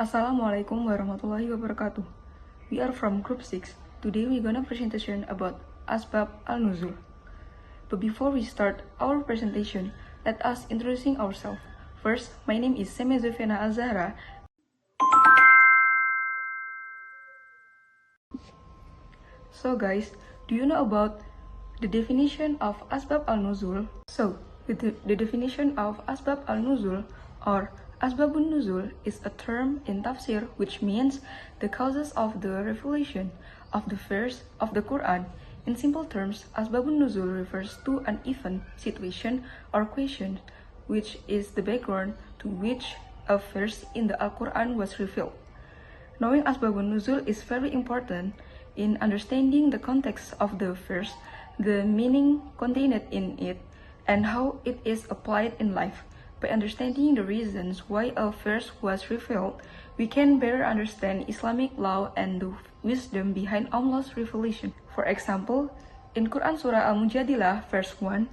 Assalamualaikum warahmatullahi wabarakatuh. We are from Group 6. Today we're gonna presentation about Asbab al-Nuzul. But before we start our presentation, let us introducing ourselves. First, my name is Semeh Zulfiana Al-Zahra. So guys, do you know about the definition of Asbab al-Nuzul? So, the definition of Asbab al-Nuzul or Asbabun Nuzul is a term in tafsir which means the causes of the revelation of the verse of the Quran. In simple terms, Asbabun Nuzul refers to an event, situation, or question which is the background to which a verse in the Al-Quran was revealed. Knowing Asbabun Nuzul is very important in understanding the context of the verse, the meaning contained in it, and how it is applied in life. By understanding the reasons why a verse was revealed, we can better understand Islamic law and the wisdom behind Allah's revelation. For example, in Quran Surah Al-Mujadilah, verse 1,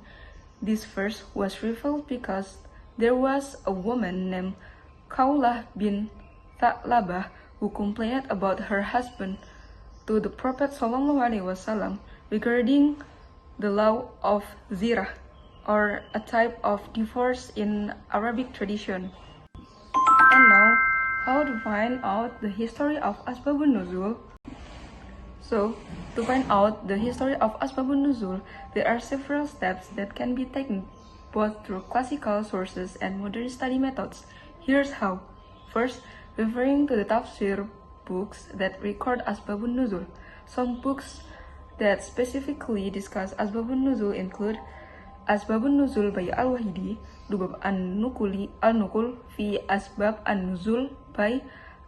this verse was revealed because there was a woman named Khawlah bin Tha'labah who complained about her husband to the Prophet ﷺ regarding the law of zirah, or a type of divorce in Arabic tradition. And now, how to find out the history of Asbabun Nuzul? So, to find out the history of Asbabun Nuzul, there are several steps that can be taken both through classical sources and modern study methods. Here's how. First, referring to the tafsir books that record Asbabun Nuzul. Some books that specifically discuss Asbabun Nuzul include Asbabun Nuzul by Al-Wahidi, Lubab Al-Nukul fi Asbab An-Nuzul by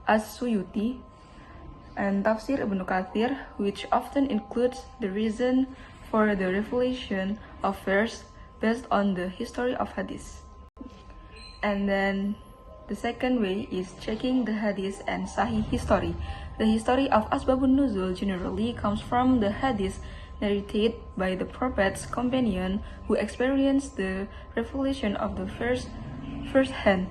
As-Suyuti, and Tafsir Ibn Kathir, which often includes the reason for the revelation of verse based on the history of hadith. And then the second way is checking the hadith and Sahih history. The history of Asbabun Nuzul generally comes from the hadith narrated by the Prophet's companion who experienced the revelation of the first-hand.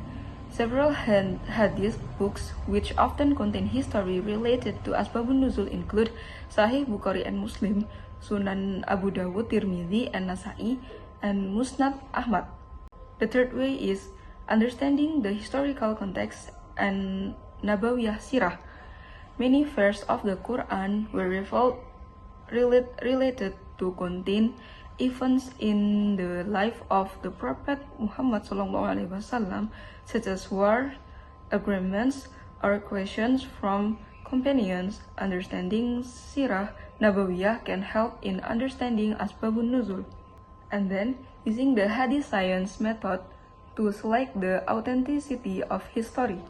Several hadith books which often contain history related to Asbabun Nuzul include Sahih Bukhari and Muslim, Sunan Abu Dawud, Tirmidzi, and Nasai, and Musnad Ahmad. The third way is understanding the historical context and Nabawiyah Sirah. Many verses of the Quran were revealed related to contain events in the life of the Prophet Muhammad SAW, such as war, agreements, or questions from companions. Understanding Sirah Nabawiyah can help in understanding Asbabun Nuzul. And then, using the Hadith science method to select the authenticity of history.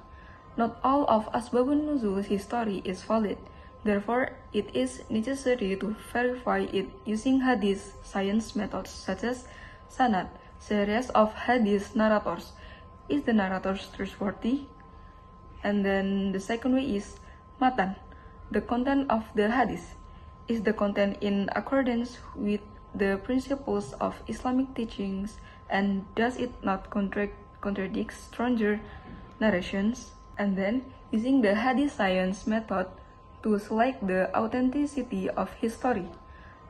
Not all of Asbabun Nuzul's history is valid. Therefore, it is necessary to verify it using hadith science methods such as sanad, series of hadith narrators. Is the narrators trustworthy? And then the second way is matan, the content of the hadith. Is the content in accordance with the principles of Islamic teachings, and does it not contradict stronger narrations? And then, using the hadith science method to select the authenticity of history.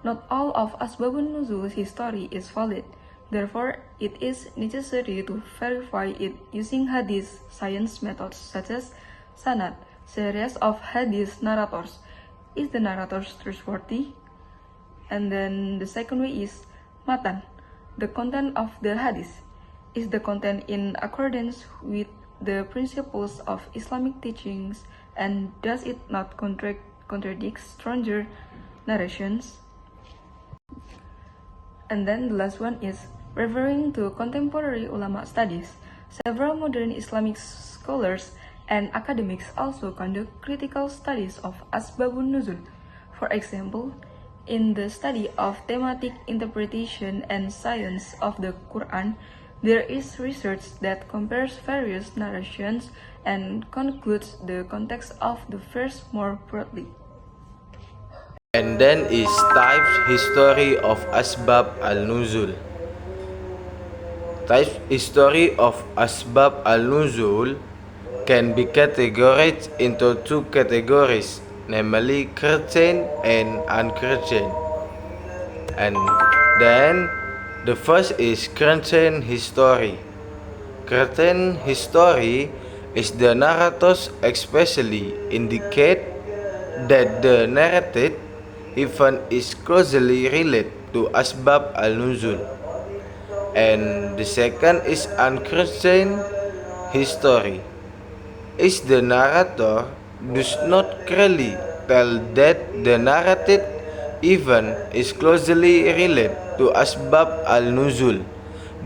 Not all of Asbabun Nuzul's history is valid. Therefore, it is necessary to verify it using hadith science methods such as sanad, series of hadith narrators. Is the narrators trustworthy? And then the second way is matan, the content of the hadith. Is the content in accordance with the principles of Islamic teachings, and does it not contradict stronger narrations? And then the last one is referring to contemporary ulama studies. Several modern Islamic scholars and academics also conduct critical studies of Asbabun Nuzul. For example, in the study of thematic interpretation and science of the Quran, there is research that compares various narrations and concludes the context of the verse more broadly. And then is type history of Asbab al-Nuzul. Type history of Asbab al-Nuzul can be categorized into two categories, namely curtain and uncurtain. And then the first is curtain history. Curtain history is the narrators especially indicate that the narrated event is closely related to Asbab al-Nuzul. And the second is uncurtained history. Is the narrator does not clearly tell that the narrated event is closely related to Asbab al-Nuzul,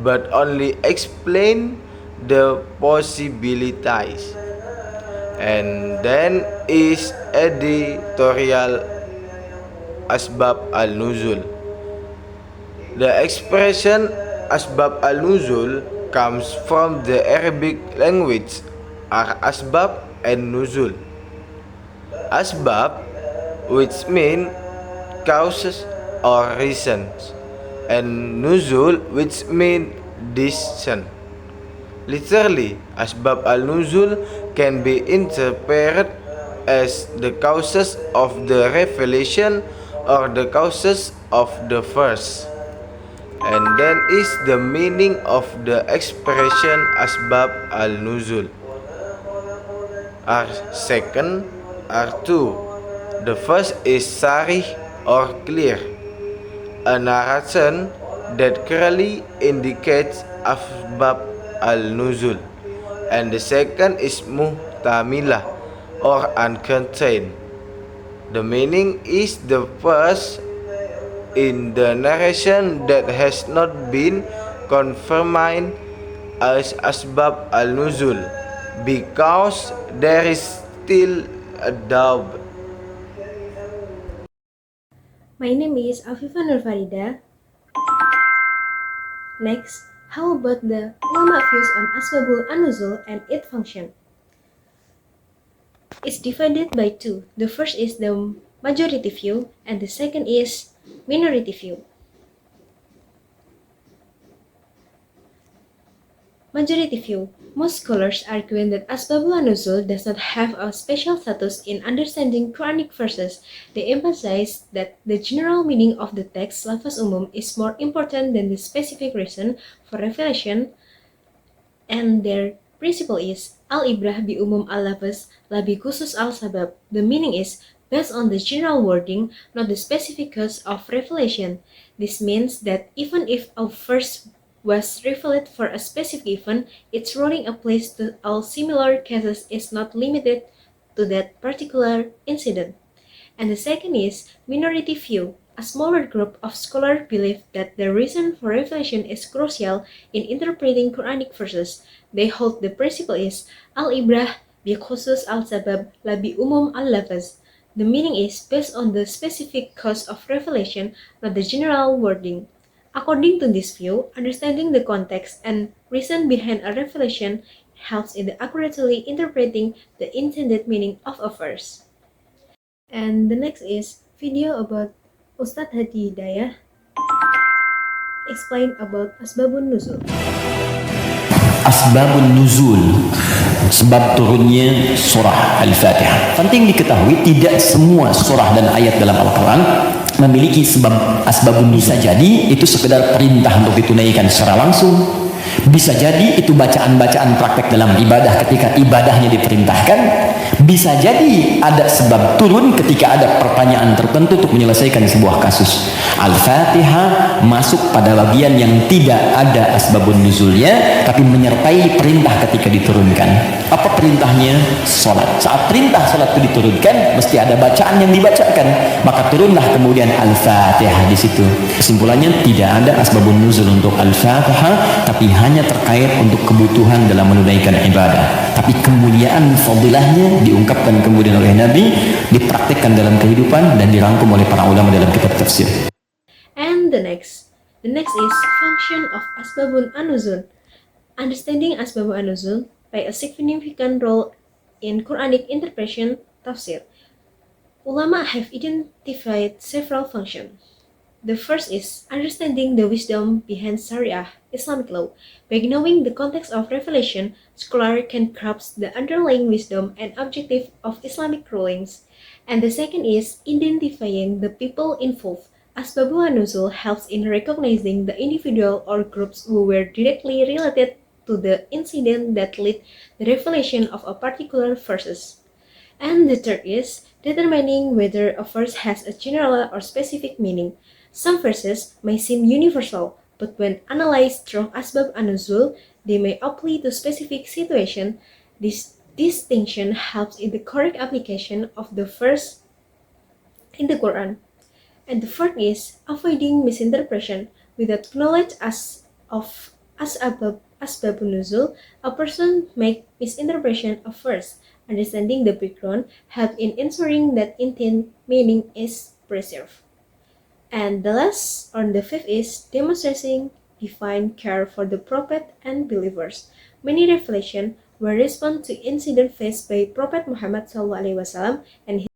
but only explain the possibilities. And then is editorial Asbab al-Nuzul. The expression Asbab al-Nuzul comes from the Arabic language are Asbab and Nuzul. Asbab, which mean causes or reasons, and Nuzul, which mean descent. Literally, Asbab al-Nuzul can be interpreted as the causes of the revelation or the causes of the verse. And then is the meaning of the expression Asbab al-Nuzul. Are second, are two. The first is sarih or clear, a narration that clearly indicates Asbab al-Nuzul. And the second is muhtamilah or uncontained. The meaning is the first in the narration that has not been confirmed as Asbab al-Nuzul because there is still a doubt. My name is Afifa Nur Farida. Next, how about the ulama views on Asbabul An-Nuzul and its function? It's divided by two. The first is the majority view and the second is minority view. Majority view. Most scholars argue that Asbabul An-Nuzul does not have a special status in understanding Quranic verses. They emphasize that the general meaning of the text lafaz umum is more important than the specific reason for revelation, and their principle is al-ibrah bi umum al-lafaz la bi khusus al-sabab. The meaning is based on the general wording, not the specific cause of revelation. This means that even if a verse was revealed for a specific event, its running applies to all similar cases is not limited to that particular incident. And the second is minority view. A smaller group of scholars believe that the reason for revelation is crucial in interpreting Quranic verses. They hold the principle is al-ibrah bi khusus al-sabab la bi umum al-lafaz. The meaning is based on the specific cause of revelation, not the general wording. According to this view, understanding the context and reason behind a revelation helps in the accurately interpreting the intended meaning of a verse. And the next is video about Ustadz Hadi Hidayah explain about Asbabun Nuzul. Asbabun Nuzul, sebab turunnya surah Al-Fatihah. Penting diketahui tidak semua surah dan ayat dalam Al-Quran memiliki sebab asbabun nuzul. Bisa jadi itu sekedar perintah untuk ditunaikan secara langsung. Bisa jadi itu bacaan-bacaan praktek dalam ibadah ketika ibadahnya diperintahkan. Bisa jadi ada sebab turun ketika ada pertanyaan tertentu untuk menyelesaikan sebuah kasus. Al-Fatihah masuk pada bagian yang tidak ada asbabun nuzulnya, tapi menyertai perintah ketika diturunkan. Apa perintahnya? Salat. Saat perintah salat itu diturunkan, mesti ada bacaan yang dibacakan. Maka turunlah kemudian Al-Fatihah di situ. Kesimpulannya tidak ada asbabun nuzul untuk Al-Fatihah, tapi hanya terkait untuk kebutuhan dalam menunaikan ibadah. Tapi kemuliaan fadilahnya diungkapkan kemudian oleh Nabi, dipraktikkan dalam kehidupan dan dirangkum oleh para ulama dalam kitab tafsir. And the next is function of Asbabun An-Nuzul. Understanding Asbabun An-Nuzul play a significant role in Quranic interpretation tafsir. Ulama have identified several functions. The first is understanding the wisdom behind Sharia, Islamic law. By knowing the context of revelation, scholar can grasp the underlying wisdom and objective of Islamic rulings. And the second is identifying the people involved. Asbabun Nuzul helps in recognizing the individual or groups who were directly related to the incident that led the revelation of a particular verses. And the third is determining whether a verse has a general or specific meaning. Some verses may seem universal, but when analyzed through Asbab an-Nuzul, they may apply to specific situation. This distinction helps in the correct application of the verse in the Quran. And the fourth is avoiding misinterpretation. Without knowledge of Asbabun Nuzul, a person make misinterpretation of verse. Understanding the background help in ensuring that intent meaning is preserved. And the last, or the fifth, is demonstrating divine care for the Prophet and believers. Many revelations were response to incident faced by Prophet Muhammad SAW and